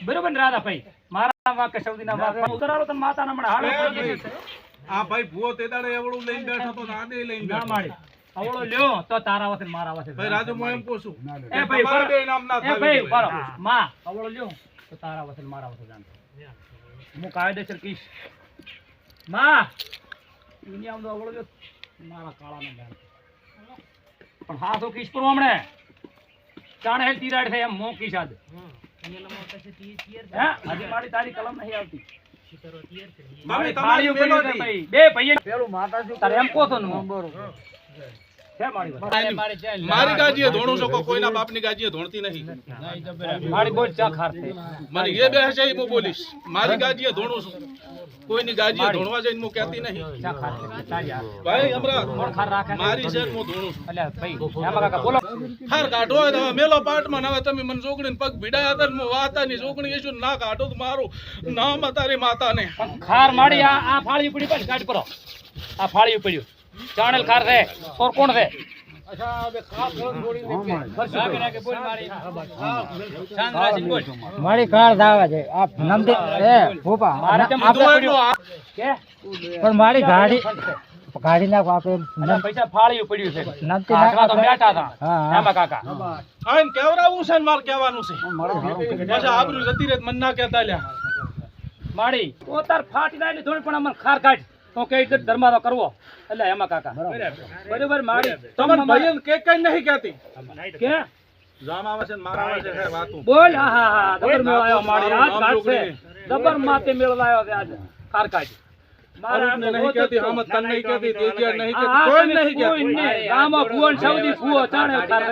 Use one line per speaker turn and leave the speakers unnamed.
બરોબર ને રાધા ભાઈ મારા વાકે સૌદીના વાક ઉતરારો તને માતાના મને હાડો પડી જશે
આ ભાઈ ભૂવો તે દાડે એવડું લઈને બેઠો તો આને લઈને
ના માડી આવળો લ્યો તો તારા વાસે મારા વાસે
ભાઈ રાજુ હું એમ કહું છું
એ ભાઈ
તમારે બે નામ ના
એ ભાઈ બરો માં આવળો લ્યો તો તારા વાસે મારા વાસે જાણ હું કાયદેસર કીશ માં ઈની આમ તો આવળો લ્યો મારા કાળાનો જાણ પણ હા તો કીશ પર હમણે ચાણે હેલ તીરાડ થાય એમ મો કીશ આજ હે આજે મારી તારી કલમ નહીં આવતી
તમે તમારી મેલો દી
ભાઈ બે ભાઈ પેલું માતાજી તારે એમ કહો છો ને બરોબર છે
મારી ગાજીએ ધોણું શકો કોઈના બાપની ગાજીએ ધોણતી નહીં
મારી બોલ ચા ખારતે
મને એ બે છે હું બોલીશ મારી ગાજીએ ધોણું છું કોઈની ગાજીએ ધોણવા જઈને હું કહેતી નહીં
ચા ખારતે તારી આ
ભાઈ હમરા
મોર ખાર રાખે
મારી છે હું ધોણું છું
અલ્યા ભાઈ એમાં કાકા બોલો
ખાર કાઢો હોય તો મેલો પાટમાં હવે તમે મને જોગણીને પગ ભીડાયા હતા ને હું વાતાની જોગણી એશું ના કાઢો તો મારું નામ તારી માતાને
ખાર માડી આ ફાળી પડી પાછી કાઢ પરો આ ફાળી પડ્યું ચાણેલ ખાર છે સોર કોણ છે અચ્છા હવે ખાસ થોડી ફરસી નાખે બોલ મારી શાંત રાશી બોલ
મારી કાર ધાવા છે આ નંદી એ ભોપા
મારે તેમ પડ્યું કે
પણ મારી ગાડી ગાડી નાખ આપે
અને પૈસા ફાળ્યું પડ્યું છે
નંદી
હાથમાં તો બેઠા હતા
હા
એમાં કાકા
આઈને કેવરાવું છે ને મારે કહેવાનું છે પાછા આબરૂ જતી રહે મન ના કહેતા લ્યા
માડી તો તાર ફાટી નાખી થોડી પણ અમને ખાર કાઢ તો કે ઇજ્જત ધર્માનો કરવો એટલે એમાં કાકા બરોબર માડી
તમને ભાઈ કે કઈ નહીં કહેતી
કે
જામ આવે છે ને મારા આવે છે હે વાતું
બોલ હા હા હા દબર મેળવાયો માડી આજ કાઢ છે દબર માતે મેળવાયો છે આજ ખાર કાઢ
મારા નહીં કહેતી હમત તને નહીં કહેતી તેજિયા નહીં કહેતી કોઈ નહીં કહેતી
ગામમાં ફુવન સૌદી ફુવો ચાણે ખાર